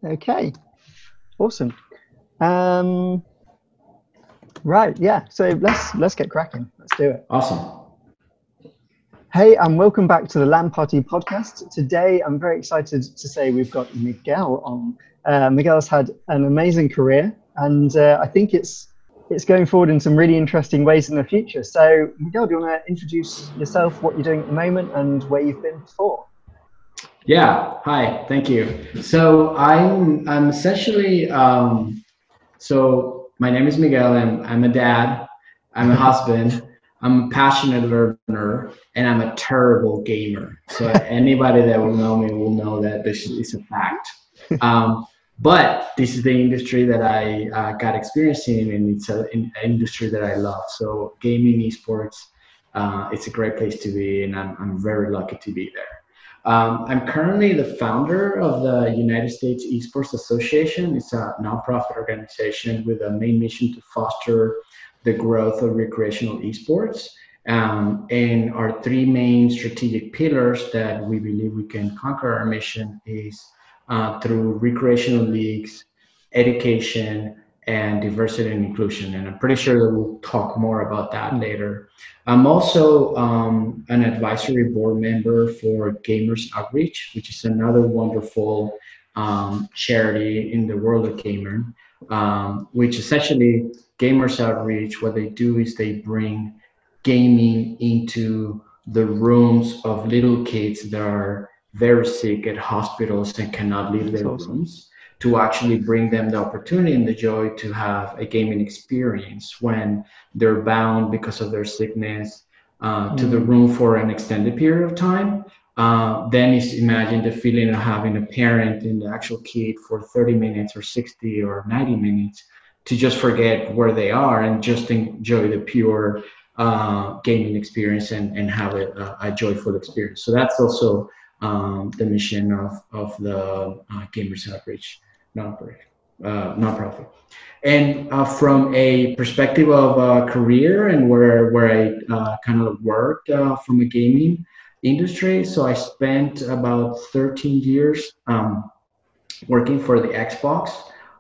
Okay, awesome. Um, right, yeah. So let's get cracking. Let's do it. Awesome. Hey, and welcome back to the Land Party podcast. Today, I'm very excited to say we've got Miguel on. Miguel's had an amazing career, and I think it's going forward in some really interesting ways in the future. So, Miguel, do you want to introduce yourself, what you're doing at the moment, and where you've been before? Yeah. Hi. Thank you. So I'm essentially my name is Miguel. I'm a dad. I'm a husband. I'm a passionate learner, and I'm a terrible gamer. So anybody that will know me will know that this is a fact. Um, but this is the industry that I got experience in, and it's an industry that I love. So gaming, esports, it's a great place to be, and I'm very lucky to be there. I'm currently the founder of the United States Esports Association. It's a nonprofit organization with a main mission to foster the growth of recreational esports. And our three main strategic pillars that we believe we can conquer our mission is through recreational leagues, education, and diversity and inclusion. And I'm pretty sure that we'll talk more about that later. I'm also an advisory board member for Gamers Outreach, which is another wonderful charity in the world of gaming, which essentially Gamers Outreach, what they do is they bring gaming into the rooms of little kids that are very sick at hospitals and cannot leave That's their awesome. rooms to actually bring them the opportunity and the joy to have a gaming experience when they're bound because of their sickness to the Mm, room for an extended period of time. Then is imagine the feeling of having a parent and the actual kid for 30 minutes or 60 or 90 minutes to just forget where they are and just enjoy the pure gaming experience and have a joyful experience. So that's also the mission of the Gamers Outreach nonprofit. Nonprofit. And from a perspective of career and where I kind of worked from a gaming industry, so I spent about 13 years working for the Xbox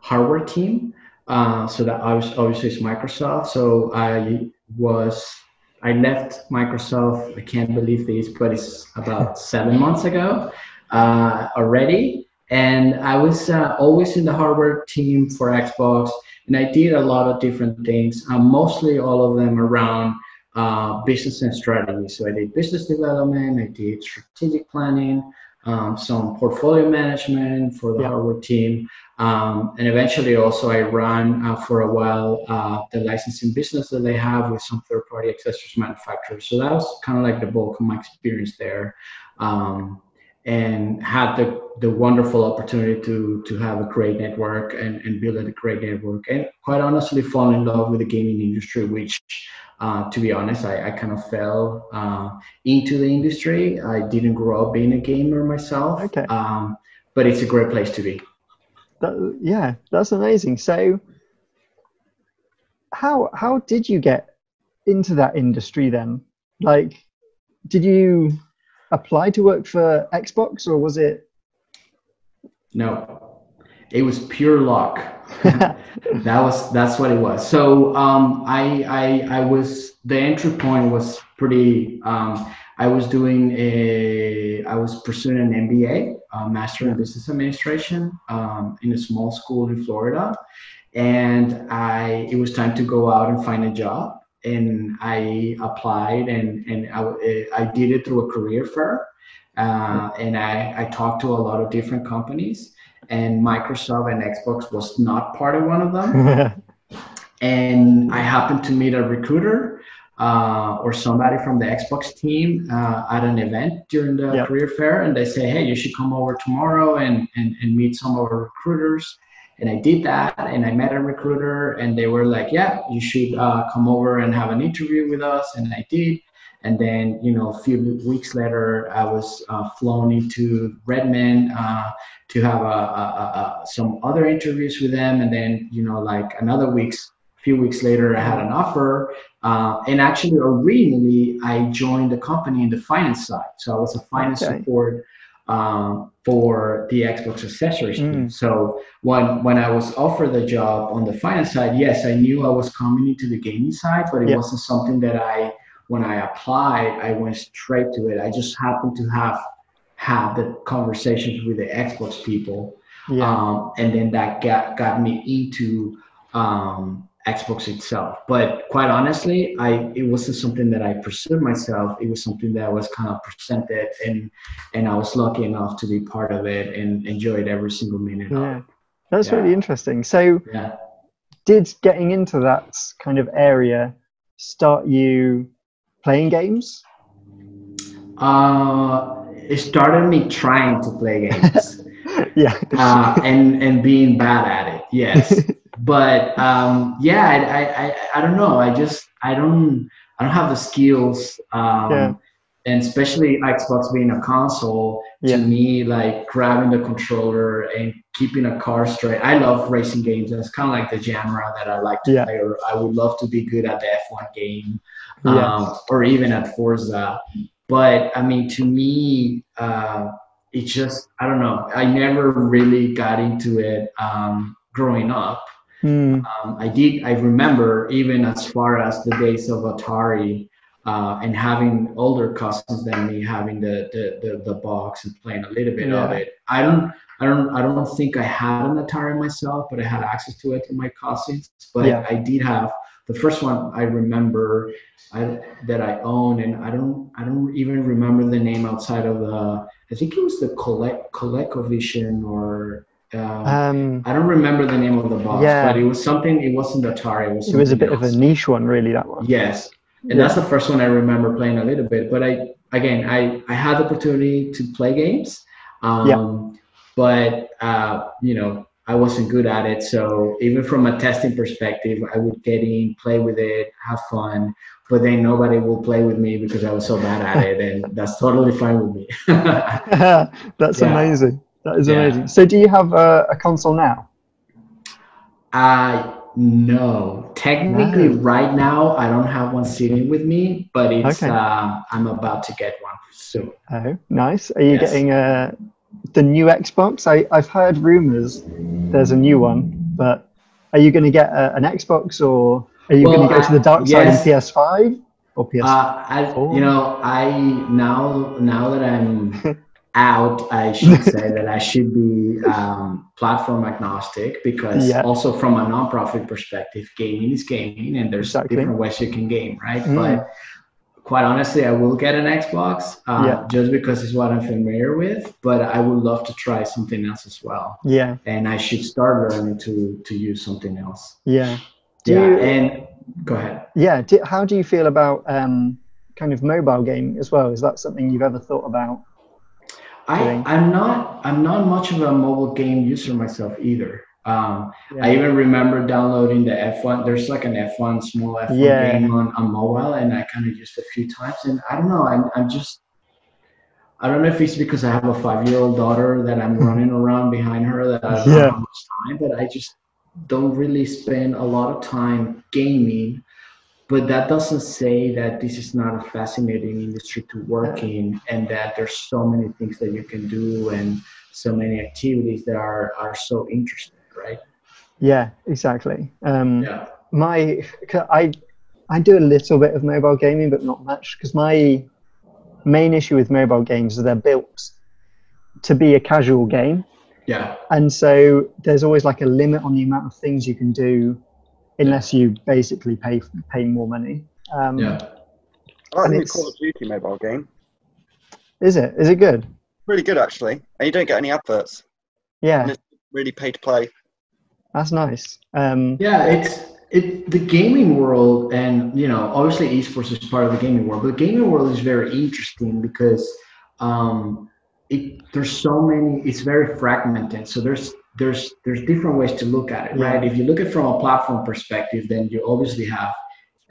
hardware team. So that I was obviously it's Microsoft. So was I left Microsoft. I can't believe this, but it's about 7 months ago already. And I was always in the hardware team for Xbox, and I did a lot of different things. Mostly all of them around business and strategy. So I did business development, I did strategic planning, some portfolio management for the yeah. hardware team. And eventually also I ran for a while the licensing business that they have with some third-party accessories manufacturers. So that was kind of like the bulk of my experience there. And had the wonderful opportunity to have a great network and build a great network and quite honestly fall in love with the gaming industry, which to be honest, I kind of fell into the industry. I didn't grow up being a gamer myself, Okay. but it's a great place to be. Yeah, that's amazing. So, how did you get into that industry then? Like, did you apply to work for Xbox or was it? No, it was pure luck. That's what it was. So I was the entry point was pretty. I was pursuing an MBA, Master in Yeah. Business Administration, in a small school in Florida, and I it was time to go out and find a job. And I applied, and I did it through a career fair, and I talked to a lot of different companies, and Microsoft and Xbox was not part of one of them. Yeah. And I happened to meet a recruiter or somebody from the Xbox team at an event during the Yep. career fair, and they say, "Hey, you should come over tomorrow and meet some of our recruiters." And I did that, and I met a recruiter, and they were like, "Yeah, you should come over and have an interview with us," and I did. And then, a few weeks later, I was flown into Redmond to have some other interviews with them, and then, like another few weeks later, I had an offer. And actually, originally, I joined the company in the finance side. So I was a finance Okay. support for the Xbox accessories team. So when I was offered the job on the finance side, yes, I knew I was coming into the gaming side, but it wasn't something that when I applied, I went straight to it. I just happened to have had the conversations with the Xbox people. And then that got me into Xbox itself. But quite honestly, it wasn't something that I pursued myself. It was something that was kind of presented, and I was lucky enough to be part of it and enjoyed every single minute of it. That's really interesting. So did getting into that kind of area start you playing games? It started me trying to play games. And being bad at it. Yes. But I don't know. I don't have the skills. And especially Xbox being a console, to me, like grabbing the controller and keeping a car straight. I love racing games. That's kind of like the genre that I like to play. Or I would love to be good at the F1 game, or even at Forza. But I mean, to me, it's just, I don't know. I never really got into it growing up. I remember even as far as the days of Atari, and having older cousins than me having the box and playing a little bit of it. I don't think I had an Atari myself, but I had access to it through my cousins. But I did have the first one I remember that I own, and I don't even remember the name outside of I think it was the ColecoVision, or I don't remember the name of the box, but it was something. It wasn't Atari. It was a bit of a niche one, really. That one. Yes, and that's the first one I remember playing a little bit. But I had the opportunity to play games, but I wasn't good at it. So even from a testing perspective, I would get in, play with it, have fun, but then nobody will play with me because I was so bad at it, and that's totally fine with me. That's amazing. That is amazing. So do you have a console now? No. Technically, right now, I don't have one sitting with me, but it's I'm about to get one soon. Oh, nice. Are you getting the new Xbox? I've heard rumors there's a new one, but are you going to get an Xbox, or are you going to go to the dark side in PS5 or PS4? Now that I'm out, I should say that I should be platform agnostic, because also from a nonprofit perspective, gaming is gaming, and there's different ways you can game, right? But quite honestly, I will get an Xbox just because it's what I'm familiar with, but I would love to try something else as well. And I should start learning to use something else. And go ahead. How do you feel about kind of mobile gaming as well? Is that something you've ever thought about? I'm not much of a mobile game user myself either. I even remember downloading the F1. There's like an F1 small F1 game on mobile, and I kind of used it a few times. And I don't know. I don't know if it's because I have a 5-year-old daughter that I'm running around behind her that I don't have much time, but I just don't really spend a lot of time gaming. But that doesn't say that this is not a fascinating industry to work in, and that there's so many things that you can do and so many activities that are so interesting, right? Yeah, exactly. I do a little bit of mobile gaming, but not much, because my main issue with mobile games is they're built to be a casual game. And so there's always like a limit on the amount of things you can do, unless you basically pay more money. I like the new Call of Duty mobile game. Is it good? Really good, actually. And you don't get any adverts. And it's really pay to play. That's nice. It's the gaming world, and obviously esports is part of the gaming world, but the gaming world is very interesting because there's so many. It's very fragmented. So there's different ways to look at it, right? If you look at it from a platform perspective, then you obviously have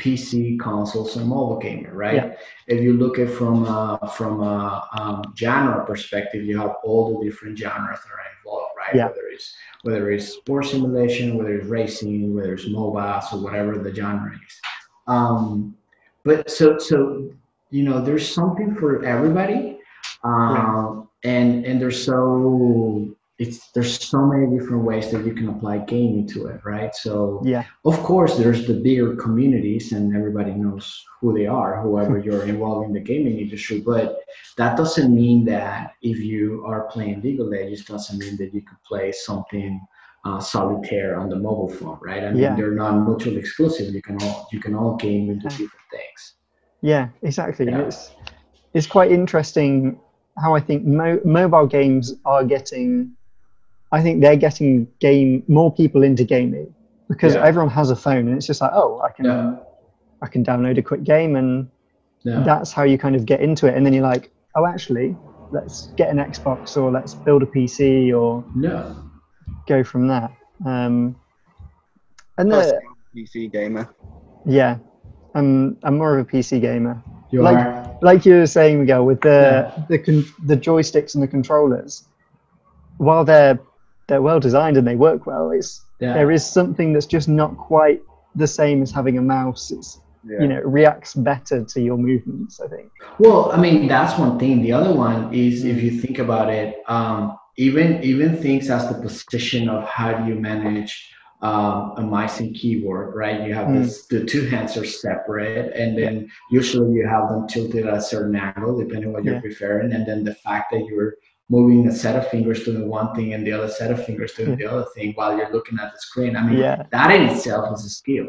PC, consoles, and mobile gaming, right? If you look at it from a genre perspective, you have all the different genres that are involved, right? Whether it's sports simulation, whether it's racing, whether it's mobiles, or whatever the genre is. But so there's something for everybody. And and there's so many different ways that you can apply gaming to it, right? So yeah, of course there's the bigger communities and everybody knows who they are, whoever you're involved in the gaming industry, but that doesn't mean that if you are playing League of Legends doesn't mean that you could play something solitaire on the mobile phone, right? I mean, they're not mutually exclusive. You can all game into different things. Yeah, exactly. Yeah. It's quite interesting how I think mobile games are getting. I think they're getting more people into gaming because everyone has a phone, and it's just like, oh, I can download a quick game, and that's how you kind of get into it. And then you're like, oh, actually, let's get an Xbox, or let's build a PC, or go from that. And the PC gamer. Yeah, I'm more of a PC gamer. You are? Like you were saying, Miguel, with the joysticks and the controllers, while they're well designed and they work well, there is something that's just not quite the same as having a mouse. It's it reacts better to your movements, I think. Well, I mean, that's one thing. The other one is, if you think about it, even things as the position of how do you manage a mice and keyboard, right? You have the two hands are separate, and then usually you have them tilted at a certain angle, depending on what you're preferring. And then the fact that you're moving a set of fingers doing one thing and the other set of fingers doing the other thing while you're looking at the screen. I mean, that in itself is a skill.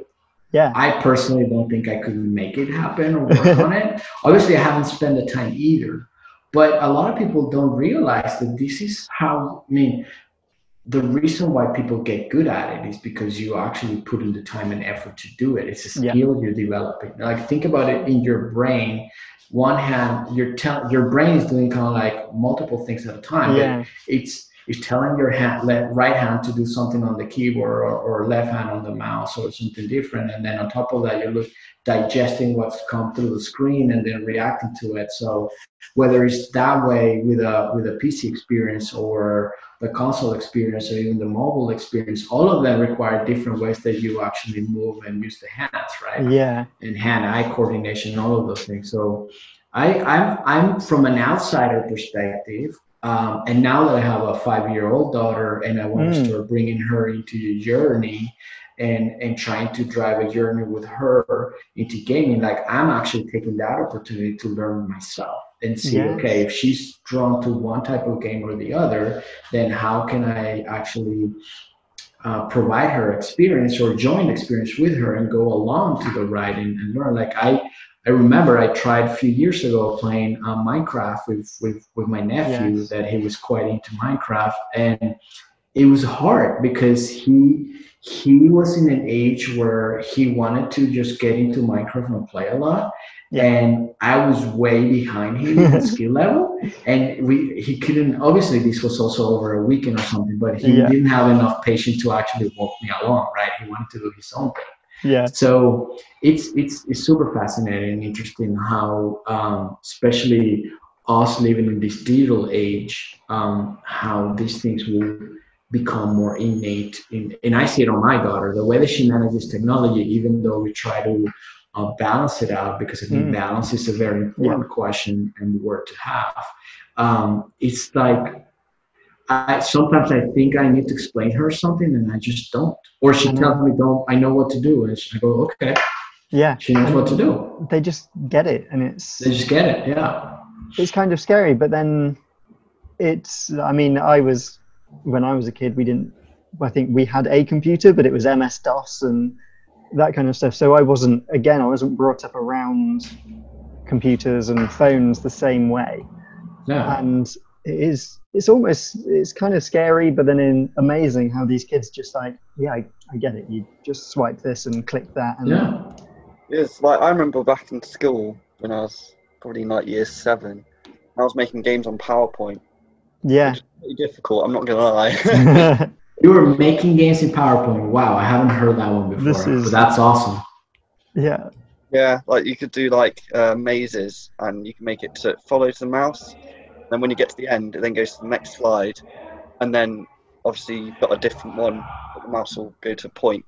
Yeah. I personally don't think I could make it happen or work on it. Obviously, I haven't spent the time either. But a lot of people don't realize that this is how, I mean, the reason why people get good at it is because you actually put in the time and effort to do it. It's a skill you're developing. Like, think about it in your brain. One hand, your brain is doing kind of like multiple things at a time. Yeah. It's telling your right hand to do something on the keyboard, or left hand on the mouse, or something different. And then on top of that, you're digesting what's come through the screen and then reacting to it. So whether it's that way with a PC experience, or the console experience, or even the mobile experience, all of them require different ways that you actually move and use the hands, right? Yeah. And hand-eye coordination, all of those things. So I'm from an outsider perspective, and now that I have a 5-year-old daughter, and I want to start bringing her into the journey, and trying to drive a journey with her into gaming, like, I'm actually taking that opportunity to learn myself and see, okay, if she's drawn to one type of game or the other, then how can I actually provide her experience or joint experience with her and go along to the ride and learn. Like, I remember I tried a few years ago playing Minecraft with my nephew, that he was quite into Minecraft, and it was hard because he was in an age where he wanted to just get into Minecraft and play a lot. Yeah. And I was way behind him in skill level, and he couldn't. Obviously, this was also over a weekend or something, but he didn't have enough patience to actually walk me along. Right? He wanted to do his own thing. Yeah. So it's super fascinating and interesting how, especially us living in this digital age, how these things will become more innate. And I see it on my daughter, the way that she manages technology, even though we try to balance it out, because I think balance is a very important question and word to have. It's like, sometimes I think I need to explain her something and I just don't. Or she tells me, I know what to do. And I go, okay. Yeah. She knows what to do. They just get it. And they just get it, yeah. It's kind of scary, but then when I was a kid, I think we had a computer, but it was MS-DOS and that kind of stuff. So I wasn't brought up around computers and phones the same way. Yeah. And it's kind of scary, but then amazing how these kids just like, I get it. You just swipe this and click that. And It's like, I remember back in school when I was probably in like year 7, I was making games on PowerPoint. Yeah. Which is pretty difficult, I'm not gonna lie. You were making games in PowerPoint. Wow, I haven't heard that one before. But that's awesome. Yeah. Yeah, like you could do like mazes, and you can make it so it follows the mouse. Then when you get to the end, it then goes to the next slide, and then obviously you've got a different one, but the mouse will go to a point.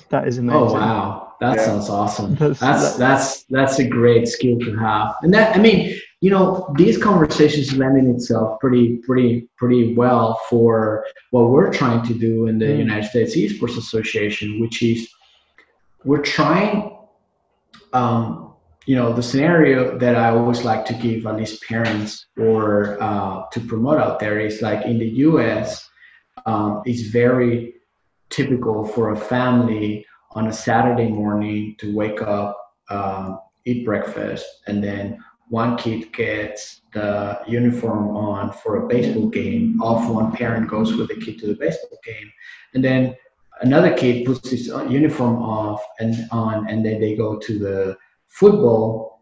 That is amazing. Oh wow, that sounds awesome. That's a great skill to have. And that, I mean, these conversations lending itself pretty well for what we're trying to do in the United States Esports Association, which is we're trying, the scenario that I always like to give at least parents or to promote out there is like in the US, it's very typical for a family on a Saturday morning to wake up, eat breakfast, and then one kid gets the uniform on for a baseball game. Off, one parent goes with the kid to the baseball game, and then another kid puts his uniform off and on, and then they go to the football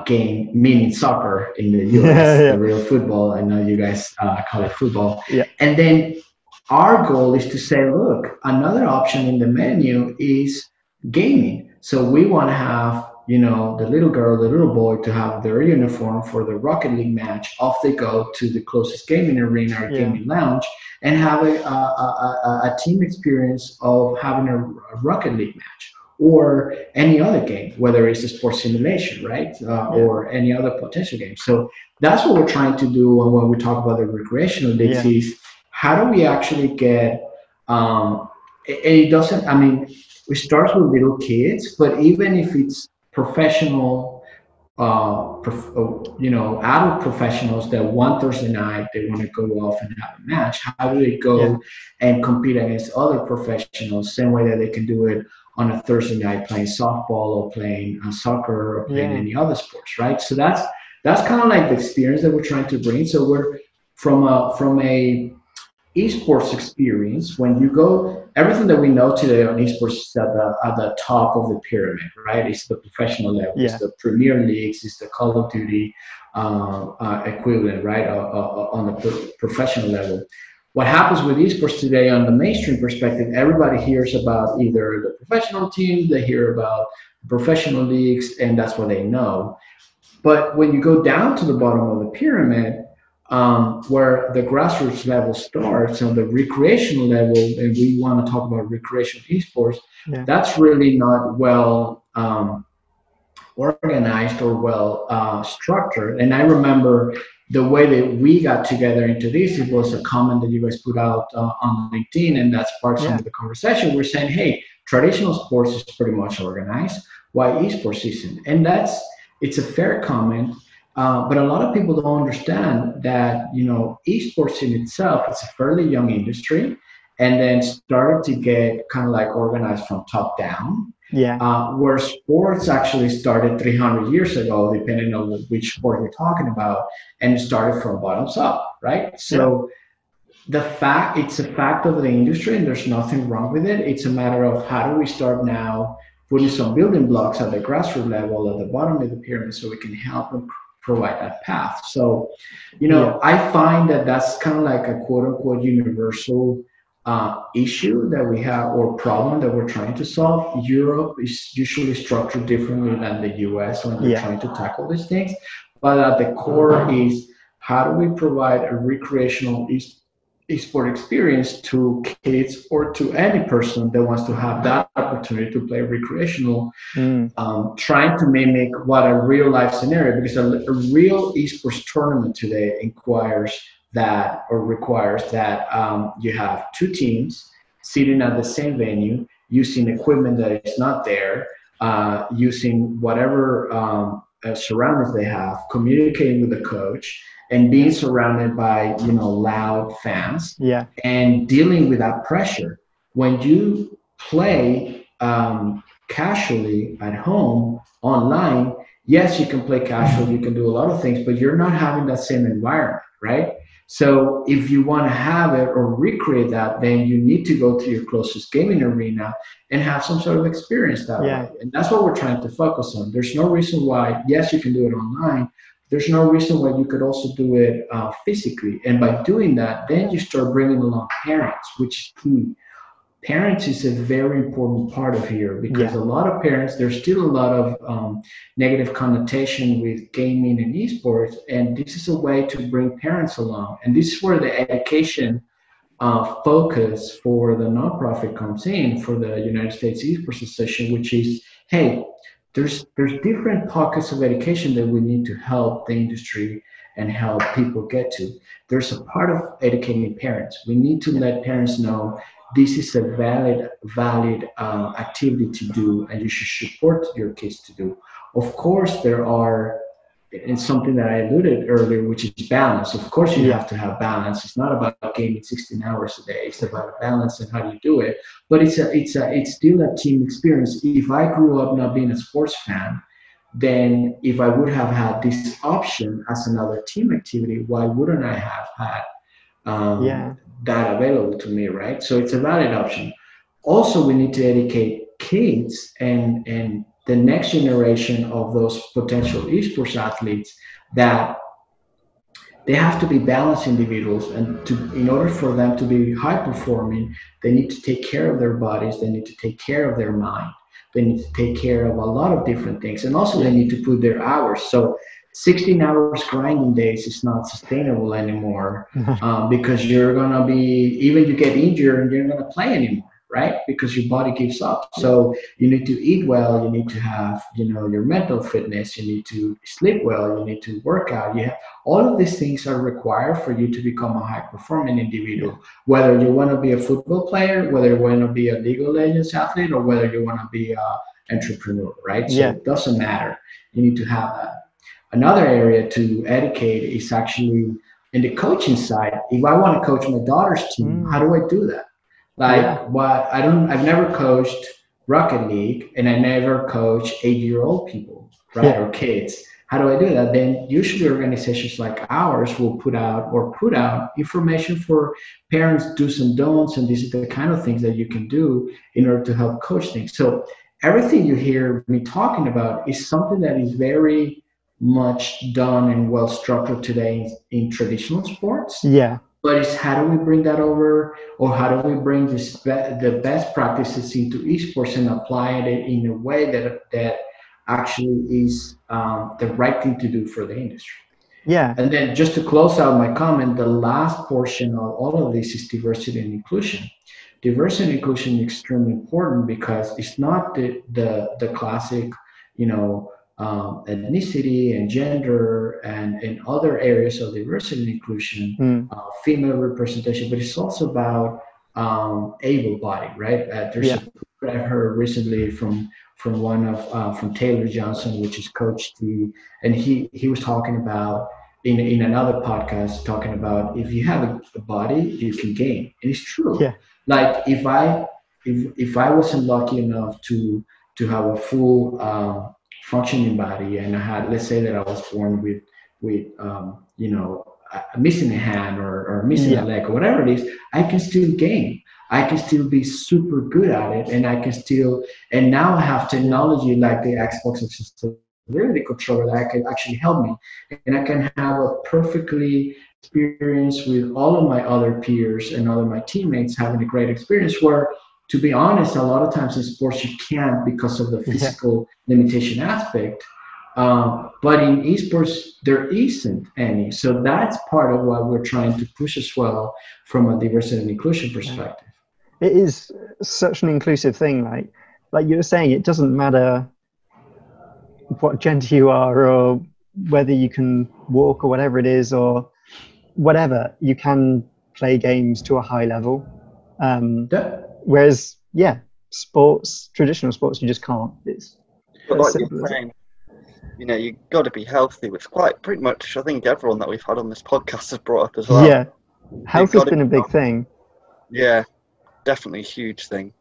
game, meaning soccer in the US, the real football. I know you guys call it football. And then our goal is to say, look, another option in the menu is gaming. So we want to have, the little girl, the little boy to have their uniform for the Rocket League match. Off they go to the closest gaming arena or gaming lounge and have a team experience of having a Rocket League match or any other game, whether it's a sports simulation, right? Or any other potential game. So that's what we're trying to do when we talk about the recreational leagues is how do we actually get, it doesn't, it starts with little kids, but even if it's professional, adult professionals that one Thursday night they want to go off and have a match, how do they go and compete against other professionals same way that they can do it on a Thursday night playing softball or playing soccer or playing any other sports, right? So that's kind of like the experience that we're trying to bring. So we're from a esports experience. When you go, everything that we know today on esports is at the top of the pyramid, right? It's the professional level, it's the Premier Leagues, it's the Call of Duty equivalent, right? On the professional level. What happens with esports today on the mainstream perspective, everybody hears about either the professional teams, they hear about professional leagues, and that's what they know. But when you go down to the bottom of the pyramid, where the grassroots level starts on the recreational level, and we want to talk about recreational esports, that's really not well organized or well structured. And I remember the way that we got together into this, it was a comment that you guys put out on LinkedIn, and that's part of the conversation. We're saying, hey, traditional sports is pretty much organized, why esports isn't? And it's a fair comment. But a lot of people don't understand that, esports in itself is a fairly young industry and then started to get kind of like organized from top down. Where sports actually started 300 years ago, depending on which sport you're talking about, and it started from bottoms up, right? So it's a fact of the industry and there's nothing wrong with it. It's a matter of how do we start now putting some building blocks at the grassroots level, at the bottom of the pyramid, so we can help them provide that path. So, I find that that's kind of like a quote unquote universal issue that we have or problem that we're trying to solve. Europe is usually structured differently than the US when they're trying to tackle these things. But at the core is how do we provide a recreational esport experience to kids or to any person that wants to have that opportunity to play recreational, trying to mimic what a real life scenario, because a real esports tournament today requires that you have two teams sitting at the same venue, using equipment that is not there, using whatever surroundings they have, communicating with the coach, and being surrounded by loud fans, and dealing with that pressure. When you play casually at home online, yes, you can play casual, you can do a lot of things, but you're not having that same environment, right? So if you want to have it or recreate that, then you need to go to your closest gaming arena and have some sort of experience that way. And that's what we're trying to focus on. There's no reason why, yes, you can do it online. There's no reason why you could also do it physically. And by doing that, then you start bringing along parents, which is key. Parents is a very important part of here, because a lot of parents, there's still a lot of negative connotation with gaming and esports. And this is a way to bring parents along. And this is where the education focus for the nonprofit comes in, for the United States Esports Association, which is, hey, there's different pockets of education that we need to help the industry and help people get to. There's a part of educating parents. We need to let parents know this is a valid activity to do, and you should support your kids to do. Of course, there are, and something that I alluded earlier, which is balance. Of course, you have to have balance. It's not about gaming 16 hours a day. It's about balance and how do you do it. But it's still a team experience. If I grew up not being a sports fan, then if I would have had this option as another team activity, why wouldn't I have had that available to me, right? So it's a valid option. Also, we need to educate kids and the next generation of those potential esports athletes that they have to be balanced individuals, and in order for them to be high performing, they need to take care of their bodies, they need to take care of their mind, they need to take care of a lot of different things, and also they need to put their hours. So 16 hours grinding days is not sustainable anymore, because you're gonna be, even you get injured and you're not gonna play anymore, right? Because your body gives up. So you need to eat well, you need to have, your mental fitness, you need to sleep well, you need to work out. All of these things are required for you to become a high performing individual, whether you want to be a football player, whether you want to be a League of Legends athlete, or whether you want to be an entrepreneur, right? So it doesn't matter. You need to have that. Another area to educate is actually in the coaching side. If I want to coach my daughter's team, how do I do that? I've never coached Rocket League, and I never coach 8-year-old people, right? Or kids. How do I do that? Then usually organizations like ours will put out information for parents, do's and don'ts, and these are the kind of things that you can do in order to help coach things. So everything you hear me talking about is something that is very much done and well structured today in traditional sports. But it's how do we bring that over, or how do we bring the best practices into esports and apply it in a way that actually is the right thing to do for the industry. And then just to close out my comment, the last portion of all of this is diversity and inclusion. Diversity and inclusion is extremely important because it's not the classic, ethnicity and gender and other areas of diversity and inclusion, female representation, but it's also about able-bodied, right? There's a book that I heard recently from Taylor Johnson, which is Coach T, and he was talking about in another podcast, talking about if you have a body, you can game, and it's true. Like if I wasn't lucky enough to have a full functioning body, and I had, let's say that I was born with missing a hand or missing a leg or whatever it is, I can still game. I can still be super good at it, and and now I have technology like the Xbox Accessibility Controller that can actually help me, and I can have a perfectly experience with all of my other peers and all of my teammates having a great experience, where, to be honest, a lot of times in sports you can't because of the physical limitation aspect. But in esports, there isn't any. So that's part of what we're trying to push as well from a diversity and inclusion perspective. It is such an inclusive thing. Like you were saying, it doesn't matter what gender you are or whether you can walk or whatever it is or whatever. You can play games to a high level. Whereas, traditional sports, you just can't. It's like you're saying, you've got to be healthy, which pretty much, I think everyone that we've had on this podcast has brought up as well. Yeah, health has been a big thing. Yeah, definitely a huge thing.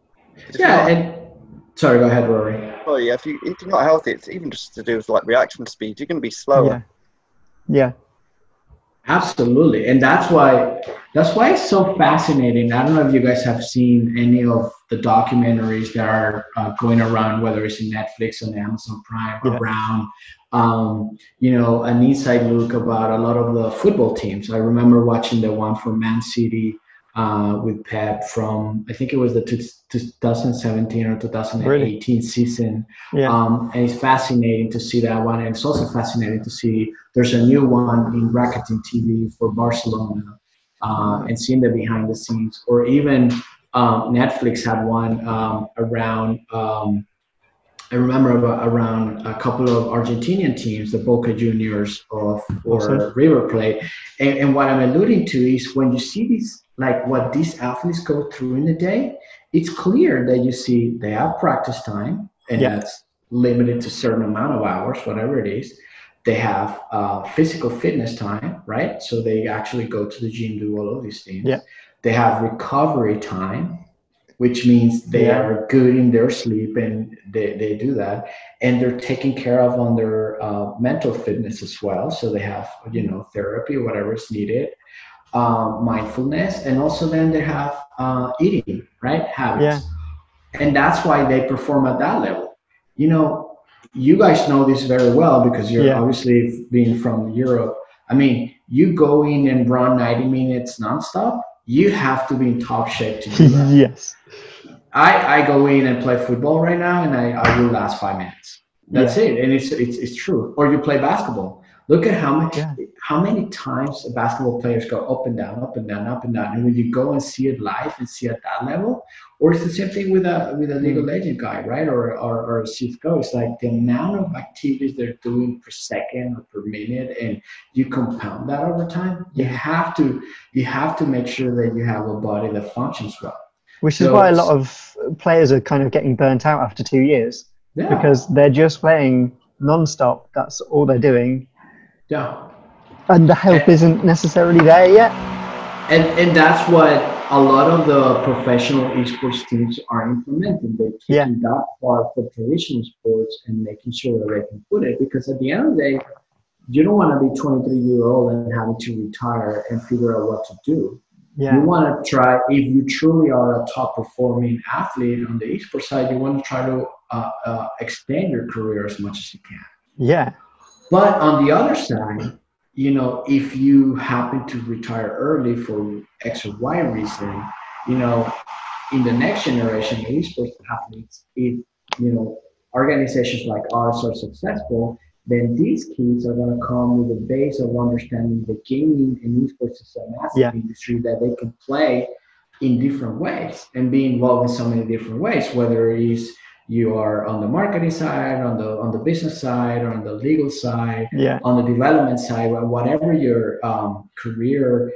Sorry, go ahead, Rory. Oh yeah, if you're not healthy, it's even just to do with like reaction speed. You're going to be slower. Yeah. Absolutely, and that's why it's so fascinating. I don't know if you guys have seen any of the documentaries that are going around, whether it's in Netflix or Amazon Prime, around an inside look about a lot of the football teams. I remember watching the one for Man City with Pep from, I think it was the 2017 or 2018 season. And it's fascinating to see that one. And it's also fascinating to see there's a new one in Rakuten TV for Barcelona, and seeing the behind the scenes. Or even Netflix had one around I remember around a couple of Argentinian teams, the Boca Juniors or Awesome. River Plate. And what I'm alluding to is when you see these, like what these athletes go through in a day, it's clear that you see they have practice time, and Yeah. that's limited to a certain amount of hours, whatever it is. They have physical fitness time, right? So they actually go to the gym, do all of these things. Yeah. They have recovery time, which means they Yeah. are good in their sleep, and they do that, and they're taken care of on their mental fitness as well. So they have, therapy, whatever is needed, mindfulness, and also then they have eating, right, Yeah. habits, and that's why they perform at that level. You know, you guys know this very well because you're Yeah. obviously being from Europe. I mean, you go in and run 90 minutes nonstop, you have to be in top shape to do that. Yes. I go in and play football right now, and I will last 5 minutes. That's Yeah. it, and it's true. Or you play basketball. Look at Yeah. how many times basketball players go up and down, up and down, up and down. And when you go and see it live and see at that level, or it's the same thing with a League of Mm. Legends guy, right? Or a CS:GO. It's like the amount of activities they're doing per second or per minute, and you compound that over time. Yeah. You have to make sure that you have a body that functions well. Which is why So a lot of players are kind of getting burnt out after 2 years, yeah, because they're just playing non-stop. That's all they're doing. yeah. And the health And, isn't necessarily there yet. and that's what a lot of the professional esports teams are implementing. They're Yeah. taking that part of traditional sports and making sure that they can put it, because at the end of the day, you don't want to be 23-year-old and having to retire and figure out what to do. You Yeah. want to try, if you truly are a top performing athlete on the esports side, you want to try to extend your career as much as you can. Yeah. But on the other side, if you happen to retire early for X or Y reason, in the next generation of esports athletes, if organizations like ours are successful, then these kids are going to come with a base of understanding the gaming and esports is a massive Yeah. industry that they can play in different ways and be involved in so many different ways, whether it is you are on the marketing side, on the business side, or on the legal side, Yeah. on the development side, whatever your career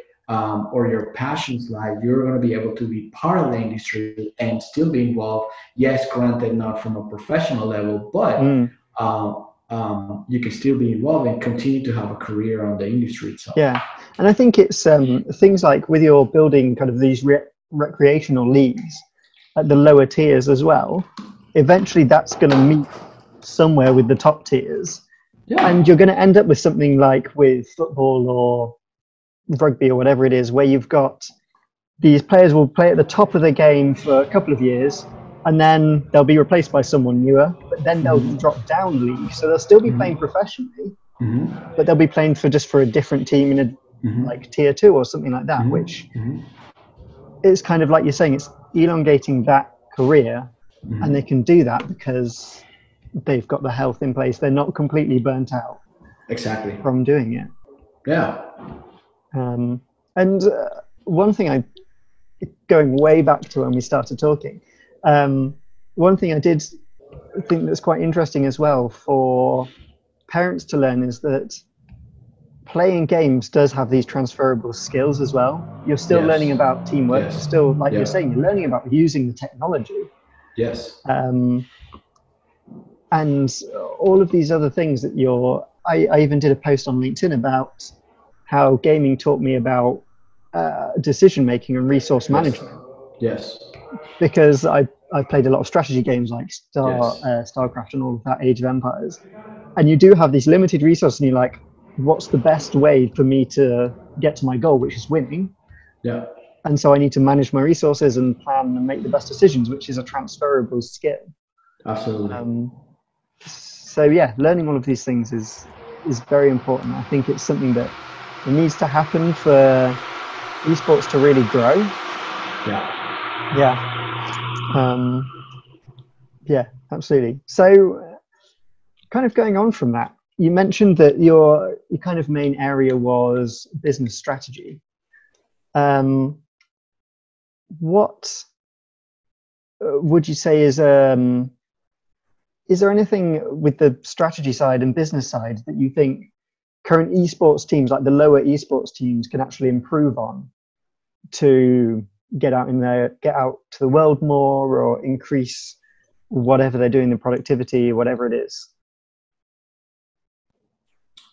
or your passions lie, you're going to be able to be part of the industry and still be involved. Yes, granted, not from a professional level, but Mm. you can still be involved and continue to have a career on the industry itself. Yeah. And I think it's things like with your building kind of these recreational leagues at the lower tiers as well. Eventually, that's going to meet somewhere with the top tiers, Yeah. and you're going to end up with something like with football or rugby or whatever it is, where you've got these players will play at the top of the game for a couple of years, and then they'll be replaced by someone newer, but then they'll drop down league. So they'll still be playing professionally, but they'll be playing for a different team in a like tier 2 or something like that, which is kind of like you're saying, it's elongating that career, and they can do that because they've got the health in place. They're not completely burnt out Exactly. from doing it. Yeah. And one thing going way back to when we started talking, one thing I did think that's quite interesting as well for parents to learn is that playing games does have these transferable skills as well. You're still Yes. learning about teamwork. Yes. You're still, like Yeah. you're saying, you're learning about using the technology. Yes. And all of these other things that I even did a post on LinkedIn about how gaming taught me about decision making and resource management. Yes. Because I played a lot of strategy games like Yes. StarCraft and all of that, Age of Empires. And you do have these limited resources, and you're like, what's the best way for me to get to my goal, which is winning? Yeah. And so I need to manage my resources and plan and make the best decisions, which is a transferable skill. Absolutely. So yeah, learning all of these things is very important. I think it's something that needs to happen for esports to really grow. Yeah. Yeah, absolutely. So kind of going on from that, you mentioned that your kind of main area was business strategy. What would you say is is there anything with the strategy side and business side that you think current esports teams, like the lower esports teams, can actually improve on to get out in there, get out to the world more, or increase whatever they're doing, the productivity, whatever it is?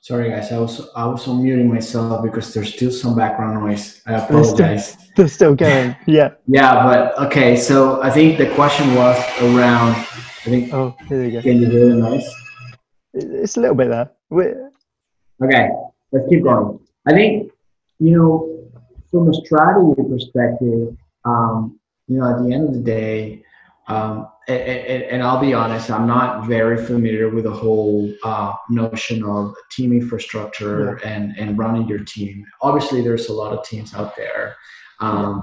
Sorry, guys, I was unmuting myself because there's still some background noise. I apologize. They're still going. Yeah. Yeah, but okay. So I think the question was around. I think. Oh, here we go. Can you hear the noise? It's a little bit there. Okay, let's keep going. I think, from a strategy perspective, at the end of the day, and I'll be honest, I'm not very familiar with the whole notion of team infrastructure and running your team. Obviously, there's a lot of teams out there. I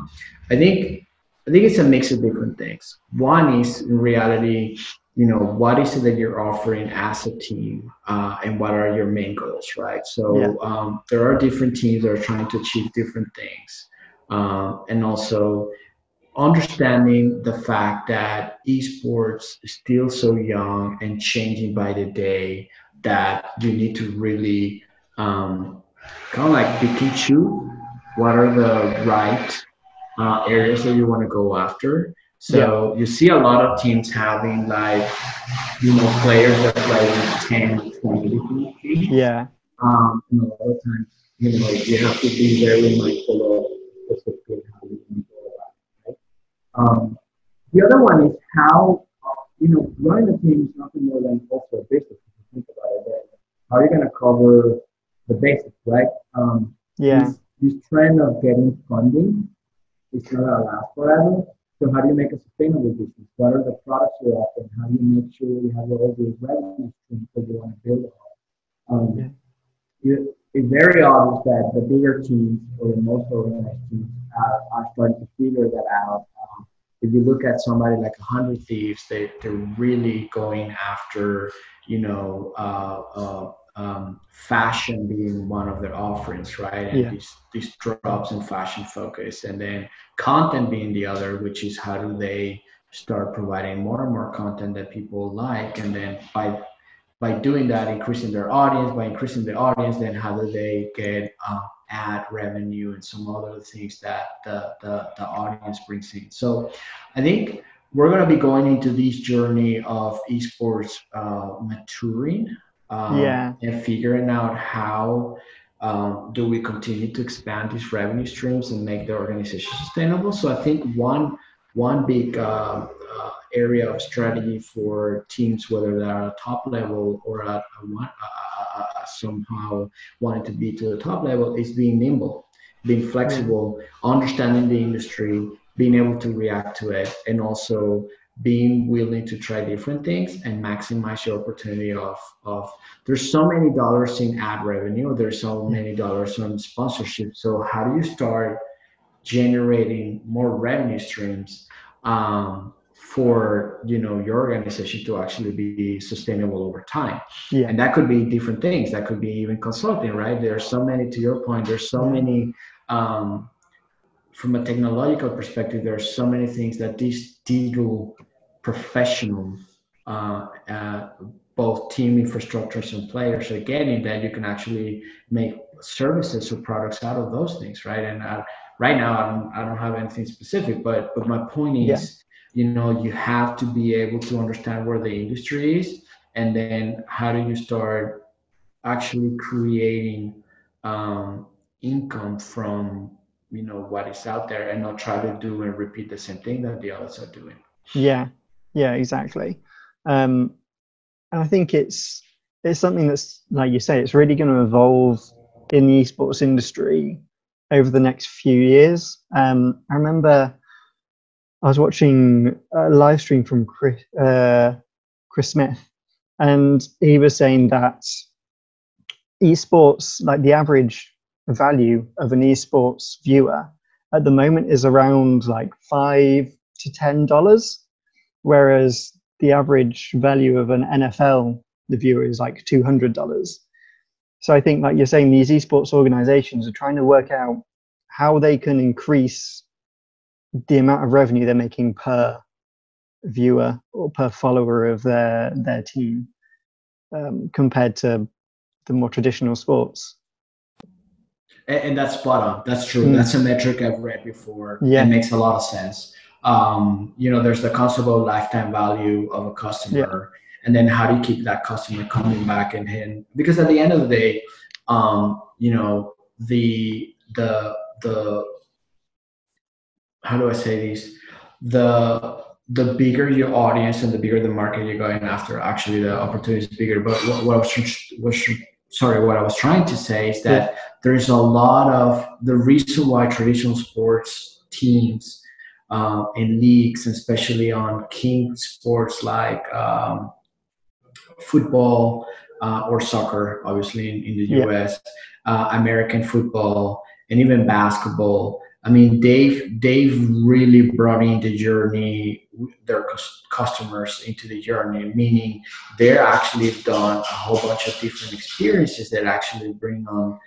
think it's a mix of different things. One is, in reality, what is it that you're offering as a team, and what are your main goals, right? So there are different teams that are trying to achieve different things, and also understanding the fact that esports is still so young and changing by the day, that you need to really kind of like pick and choose what are the right areas that you want to go after. So you see a lot of teams having players that play 10, 20 different teams. Yeah. And a lot of times, you have to be very mindful of specifically how you can go about it, right? The other one is how, running a team is nothing more than also a business. If you think about it, how are you going to cover the basics, right? This trend of getting funding is not going to last forever. So how do you make a sustainable business? What are the products you're offering? How do you make sure you have all these revenue streams that you want to build on? It's very obvious that the bigger teams or the most organized teams are starting to figure that out. If you look at somebody like 100 Thieves, they're really going after, fashion being one of their offerings, right? And these drops in fashion focus, and then content being the other, which is how do they start providing more and more content that people like, and then by doing that, increasing their audience. By increasing the audience, then how do they get ad revenue and some other things that the audience brings in. So I think we're going to be going into this journey of esports maturing, and figuring out how do we continue to expand these revenue streams and make the organization sustainable. So I think one big area of strategy for teams, whether they're at a top level or at somehow wanting to be to the top level, is being nimble, being flexible, understanding the industry, being able to react to it, and also being willing to try different things and maximize your opportunity of there's so many dollars in ad revenue, there's so many dollars on sponsorship. So how do you start generating more revenue streams for your organization to actually be sustainable over time? And that could be different things. That could be even consulting, right? There's so many, to your point, there's so many from a technological perspective, there are so many things that these digital professionals, both team infrastructures and players, are getting, that you can actually make services or products out of those things, right? And right now, I don't have anything specific, but my point is, you have to be able to understand where the industry is, and then how do you start actually creating income from what is out there, and not try to do and repeat the same thing that the others are doing. Exactly. And I think it's something that's, like you say, it's really going to evolve in the esports industry over the next few years. I remember I was watching a live stream from Chris Smith, and he was saying that esports, like the average value of an esports viewer at the moment is around like $5 to $10, whereas the average value of an NFL, the viewer, is like $200. So I think, like you're saying, these esports organizations are trying to work out how they can increase the amount of revenue they're making per viewer or per follower of their team, compared to the more traditional sports. And that's spot on. That's true. That's a metric I've read before. Yeah. It makes a lot of sense. There's the concept of lifetime value of a customer, and then how do you keep that customer coming back and because at the end of the day, the how do I say this? The bigger your audience and the bigger the market you're going after, actually the opportunity is bigger. But what I was trying to say is that there is a lot of the reason why traditional sports teams and leagues, especially on king sports like football or soccer, obviously in the US, American football, and even basketball. I mean, they've really brought in the journey, their customers into the journey, meaning they're actually done a whole bunch of different experiences that actually bring on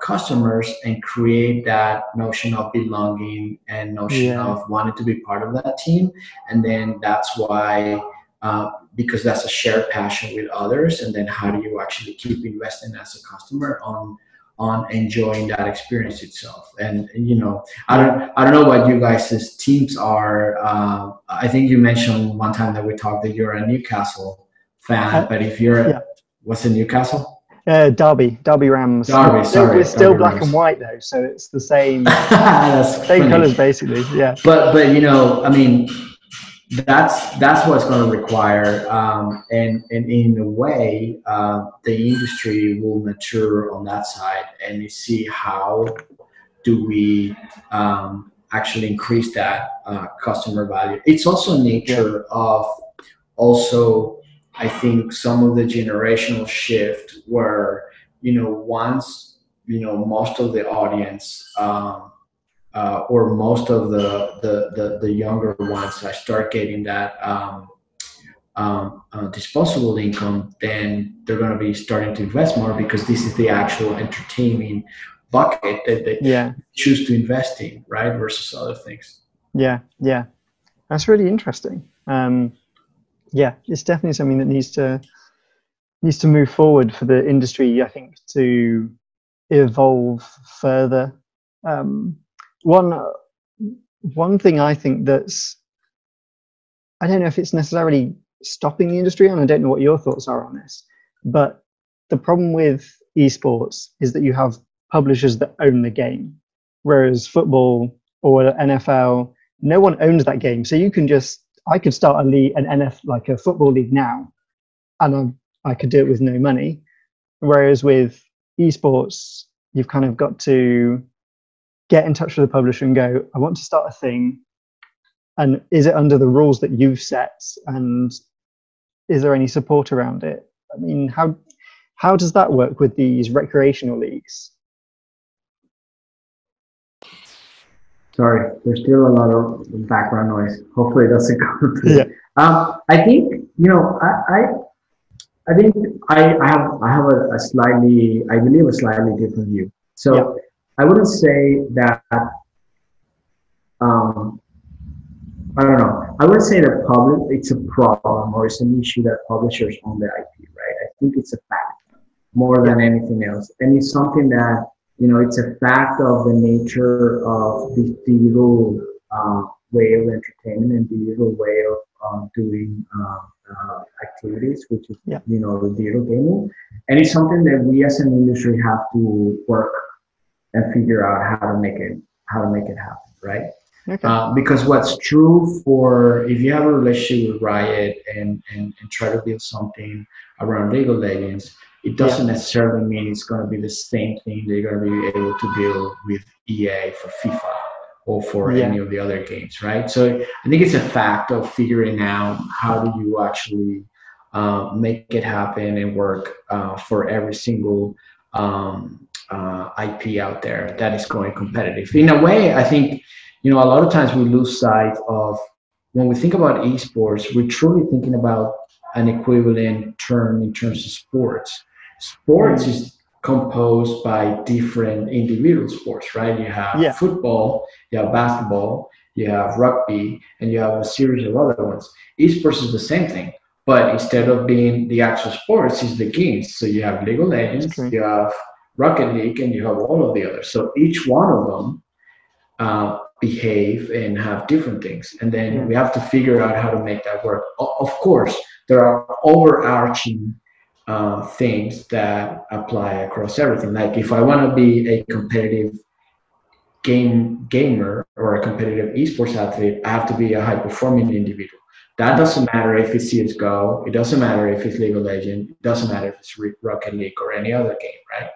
customers and create that notion of belonging and notion of wanting to be part of that team. And then that's why, because that's a shared passion with others. And then how do you actually keep investing as a customer on enjoying that experience itself? And I don't know what you guys' teams are. I think you mentioned one time that we talked that you're a Newcastle fan, but if you're what's in Newcastle? Derby Rams. Sorry, we're still Derby black Rams. And white though, so it's the same same colors basically. Yeah. But I mean, that's what's going to require, and in a way, the industry will mature on that side, and you see how do we actually increase that customer value. It's also nature of also, I think, some of the generational shift where once most of the audience. Or most of the younger ones that start getting that disposable income, then they're going to be starting to invest more because this is the actual entertainment bucket that they choose to invest in, right? Versus other things. Yeah, that's really interesting. It's definitely something that needs to move forward for the industry, I think, to evolve further. One thing I think I don't know if it's necessarily stopping the industry, and I don't know what your thoughts are on this, but the problem with esports is that you have publishers that own the game, whereas football or NFL, no one owns that game. So I could start a league, like a football league now, and I could do it with no money. Whereas with esports, you've kind of got to get in touch with the publisher and go, I want to start a thing, and is it under the rules that you've set, and is there any support around it? I mean, how does that work with these recreational leagues? Sorry, there's still a lot of background noise. Hopefully it doesn't come through. I think I think I have a slightly different view. So I wouldn't say that, I don't know. I wouldn't say that it's a problem or it's an issue that publishers own the IP, right? I think it's a fact more than anything else. And it's something that, it's a fact of the nature of the digital way of entertainment and digital way of doing activities, which is, the digital gaming. And it's something that we as an industry have to work and figure out how to make it happen, right? Okay. Because what's true if you have a relationship with Riot and try to build something around League of Legends, it doesn't necessarily mean it's going to be the same thing that you're going to be able to build with EA for FIFA or for any of the other games, right? So I think it's a fact of figuring out how do you actually make it happen and work for every single IP out there that is going competitive. In a way, I think, a lot of times we lose sight of, when we think about esports, we're truly thinking about an equivalent term in terms of sports. Sports is composed by different individual sports, right? You have football, you have basketball, you have rugby, and you have a series of other ones. Esports is the same thing, but instead of being the actual sports, it's the games. So you have League of Legends, you have Rocket League, and you have all of the others. So each one of them behave and have different things, and then we have to figure out how to make that work. Of course, there are overarching things that apply across everything. Like if I want to be a competitive gamer or a competitive esports athlete, I have to be a high performing individual. That doesn't matter if it's CSGO, it doesn't matter if it's League of Legends, it doesn't matter if it's Rocket League or any other game, right?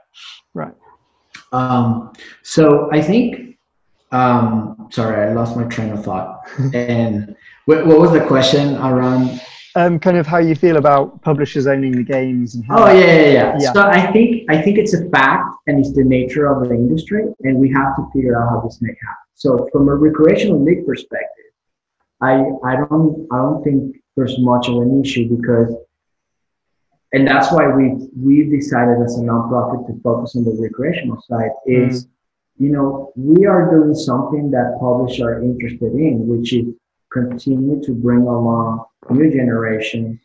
Right. So I think, sorry, I lost my train of thought. And what was the question around? Kind of how you feel about publishers owning the games and how. Oh yeah. So I think it's a fact, and it's the nature of the industry, and we have to figure out how this may happen. So from a recreational league perspective, I don't think there's much of an issue because, and that's why we've decided as a nonprofit to focus on the recreational side is, you know, we are doing something that publishers are interested in, which is continue to bring along new generations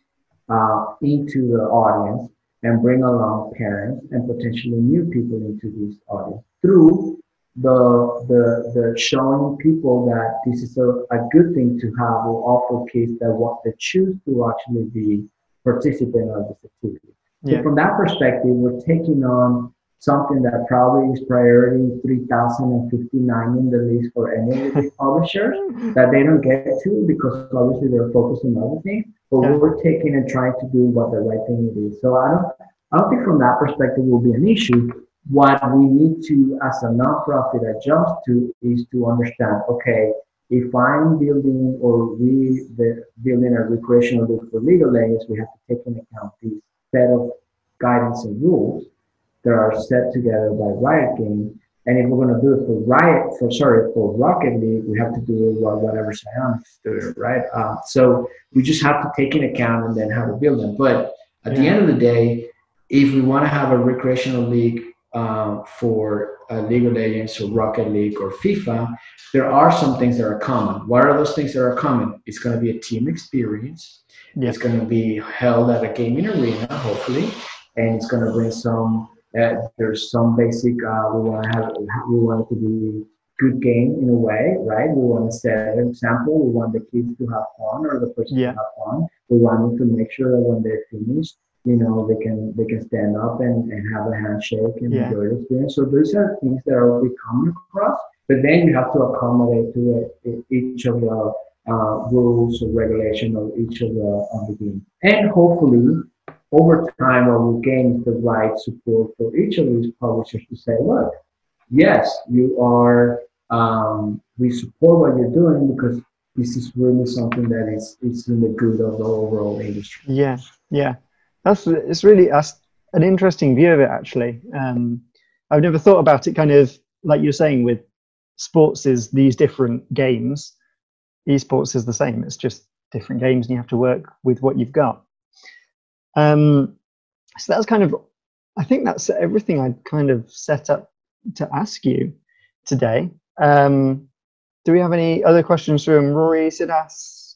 into the audience and bring along parents and potentially new people into this audience through the showing people that this is a good thing to have or offer kids that want to choose to actually be participant of this activity. So from that perspective, we're taking on something that probably is priority 3059 in the list for any of the publishers that they don't get to because obviously they're focused on other things. But we're taking and trying to do what the right thing is. So I don't think from that perspective will be an issue. What we need to, as a nonprofit, adjust to is to understand, okay, if I'm building or building a recreational league for League of Legends, we have to take into account this set of guidance and rules that are set together by Riot Games. And if we're going to do it for Rocket League, we have to do it whatever Psyonix do, right? So we just have to take into account and then how to build them. But at the end of the day, if we want to have a recreational league for League of Legends or Rocket League or FIFA, there are some things that are common. What are those things that are common? It's going to be a team experience. It's going to be held at a gaming arena, hopefully, and it's going to bring some. There's some basic. We want it to be good game in a way, right? We want to set an example. We want the kids to have fun or the person to have fun. We want them to make sure that when they're finished, you know, they can stand up and have a handshake and enjoy the experience. So those are things that are really common across. But then you have to accommodate to each of the rules or regulation of each of the game. And hopefully, over time, we will gain the right support for each of these publishers to say, look, yes, you are, we support what you're doing because this is really something that is in the good of the overall industry. Yeah. It's really an interesting view of it, actually. I've never thought about it kind of like you're saying with sports is these different games. Esports is the same. It's just different games and you have to work with what you've got. So that's kind of, I think that's everything I'd kind of set up to ask you today. Do we have any other questions from Rory, Siddhas?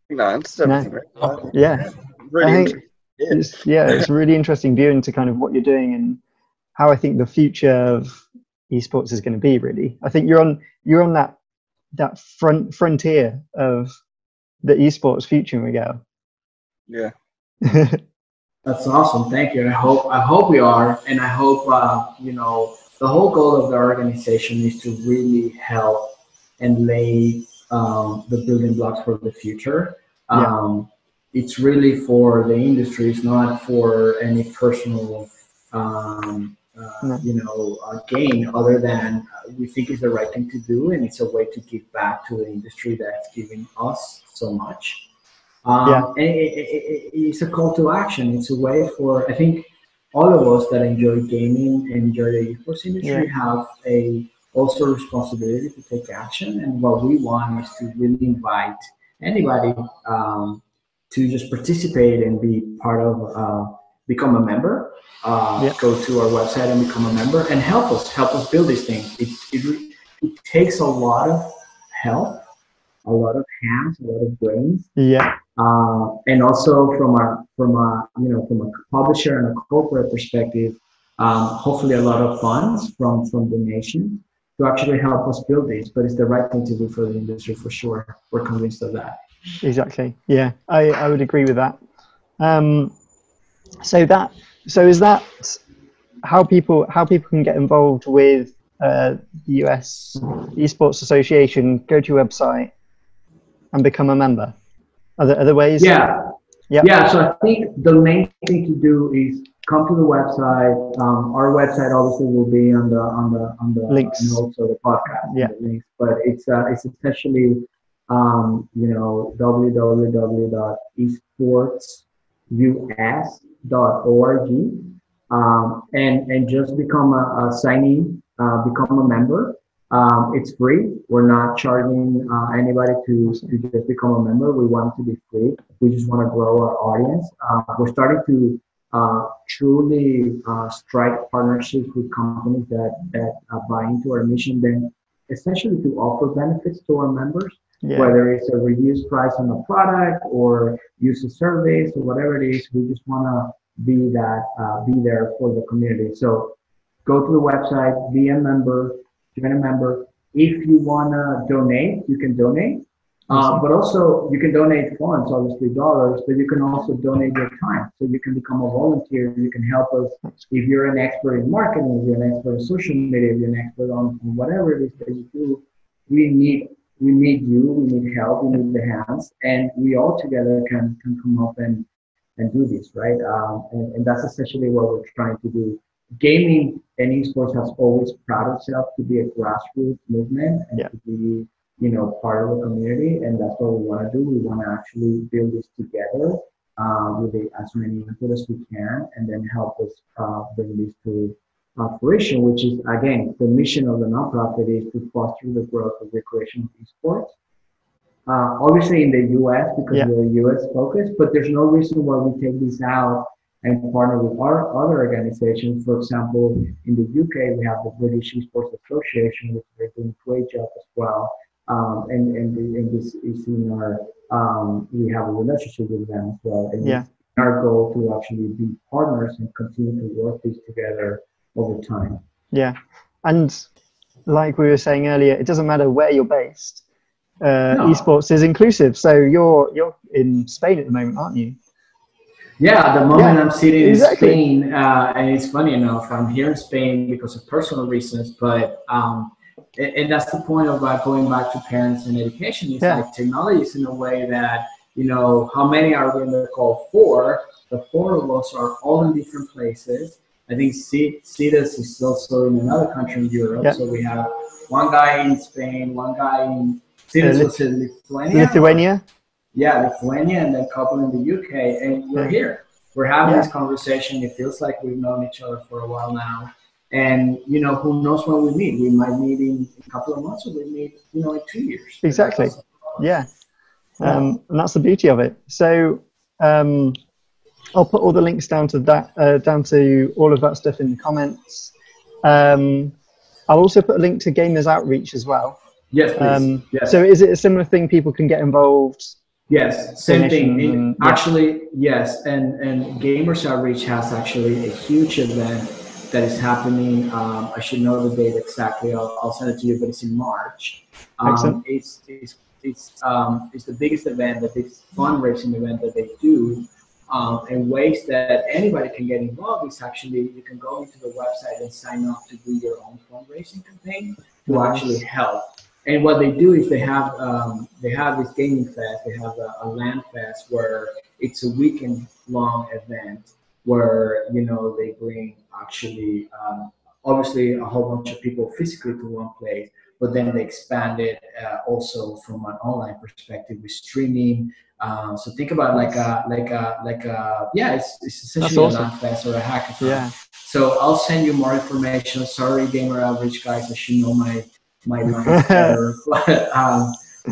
No, it's everything. No. Yeah. Really it's a really interesting view into kind of what you're doing and how I think the future of esports is going to be. Really, I think you're on that frontier of the esports future, Miguel. Yeah. That's awesome. Thank you. I hope we are, and I hope you know, the whole goal of the organization is to really help and lay the building blocks for the future. It's really for the industry. It's not for any personal, gain, other than we think is the right thing to do, and it's a way to give back to the industry that's giving us so much. And it's a call to action. It's a way for, I think, all of us that enjoy gaming and enjoy the esports industry have also responsibility to take action. And what we want is to really invite anybody to just participate and be part of, become a member. Go to our website and become a member and help us build this thing. it takes a lot of help, a lot of hands, a lot of brains, Yeah. and also from a publisher and a corporate perspective, hopefully a lot of funds from donation to actually help us build this. But it's the right thing to do for the industry for sure. We're convinced of that. Exactly. Yeah, I would agree with that. So is that how people can get involved with the US Esports Association? Go to your website and become a member. Are there other ways? Yeah. Yeah. Yeah. So I think the main thing to do is come to the website. Our website obviously will be on the Links. notes of the podcast. Yeah. The links, but it's essentially www.esportsus.org, and just become a signee, become a member. It's free. We're not charging anybody to just become a member. We want it to be free. We just want to grow our audience. We're starting to truly strike partnerships with companies that buy into our mission, then essentially to offer benefits to our members, whether it's a reduced price on a product or use a service or whatever it is. We just want to be there for the community. So go to the website, be a member, join a member. If you want to donate, you can donate. But also you can donate funds, obviously dollars, but you can also donate your time. So you can become a volunteer. You can help us. If you're an expert in marketing, if you're an expert in social media, if you're an expert on whatever it is that you do, we need you, we need help, we need the hands, and we all together can come up and do this, right? And that's essentially what we're trying to do. Gaming and esports has always prided itself to be a grassroots movement and to be, part of the community, and that's what we want to do. We want to actually build this together with as many input as we can, and then help us bring this to fruition, which is, again, the mission of the nonprofit is to foster the growth of recreational esports. Obviously in the US, because we're US focused, but there's no reason why we take this out and partner with our other organizations. For example, in the UK, we have the British Esports Association, which they're doing a great job as well. And this is in our, we have a relationship with them as well. And our goal to actually be partners and continue to work this together over time. Yeah. And like we were saying earlier, it doesn't matter where you're based. Esports is inclusive. So you're in Spain at the moment, aren't you? Yeah, at the moment I'm sitting in Spain, and it's funny enough, I'm here in Spain because of personal reasons, but and that's the point of going back to parents and education. It's like technology is in a way that, how many are we in the call? 4. The 4 of us are all in different places. I think Cetus is also in another country in Europe. So we have one guy in Spain, one guy in Cetus was in Lithuania. Yeah, Lithuania, and then a couple in the UK, and we're here. We're having this conversation. It feels like we've known each other for a while now. And, who knows when we meet? We might meet in a couple of months, or we meet, in 2 years. Exactly. Yeah. And that's the beauty of it. So I'll put all the links down to that, down to all of that stuff in the comments. I'll also put a link to Gamers Outreach as well. Yes, please. Yes. So is it a similar thing? People can get involved? Yes, same thing. Actually, yes. And Gamers Outreach has actually a huge event that is happening. I should know the date exactly. I'll send it to you, but it's in March. It's the biggest event, the biggest fundraising event that they do. And ways that anybody can get involved is actually, you can go into the website and sign up to do your own fundraising campaign to actually help. And what they do is they have this gaming fest. They have a LAN fest where it's a weekend long event where they bring actually obviously a whole bunch of people physically to one place, but then they expand it also from an online perspective with streaming. So think about it's essentially a LAN fest or a hackathon. Yeah. So I'll send you more information. Sorry, Gamer Outreach guys, I should know my lines better, but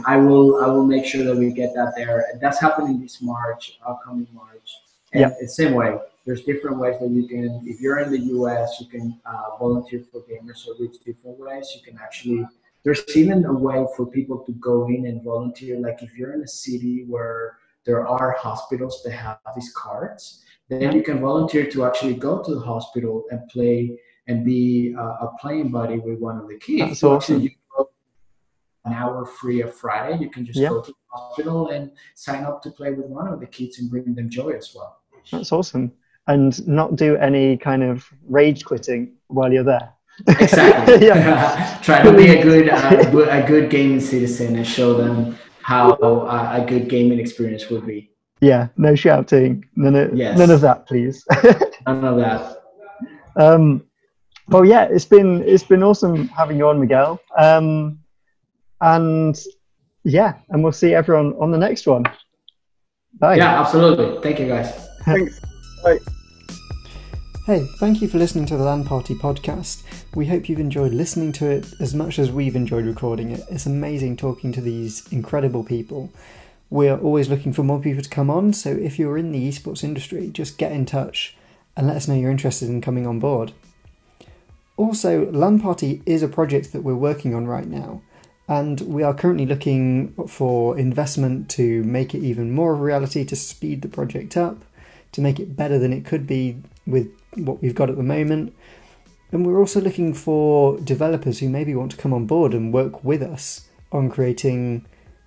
I will make sure that we get that there. And that's happening this March, upcoming March. And the same way, there's different ways that you can, if you're in the US, you can volunteer for Gamers Outreach different ways. You can actually there's even a way for people to go in and volunteer. Like if you're in a city where there are hospitals that have these cards, then you can volunteer to actually go to the hospital and play and be a playing buddy with one of the kids. That's so awesome. actually, you go an hour free of Friday. You can just go to the hospital and sign up to play with one of the kids and bring them joy as well. That's awesome. And not do any kind of rage quitting while you're there. Exactly. Try to be a good gaming citizen and show them how a good gaming experience would be. Yeah, no shouting. None of that, please. None of that. Well, yeah, it's been awesome having you on, Miguel. And we'll see everyone on the next one. Bye. Yeah, absolutely. Thank you, guys. Thanks. Bye. Hey, thank you for listening to the LAN Party podcast. We hope you've enjoyed listening to it as much as we've enjoyed recording it. It's amazing talking to these incredible people. We're always looking for more people to come on, so if you're in the esports industry, just get in touch and let us know you're interested in coming on board. Also, LAN Party is a project that we're working on right now, and we are currently looking for investment to make it even more of a reality, to speed the project up, to make it better than it could be with what we've got at the moment. And we're also looking for developers who maybe want to come on board and work with us on creating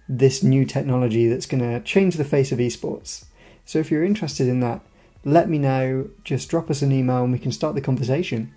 this new technology that's going to change the face of esports. So if you're interested in that, let me know, just drop us an email and we can start the conversation.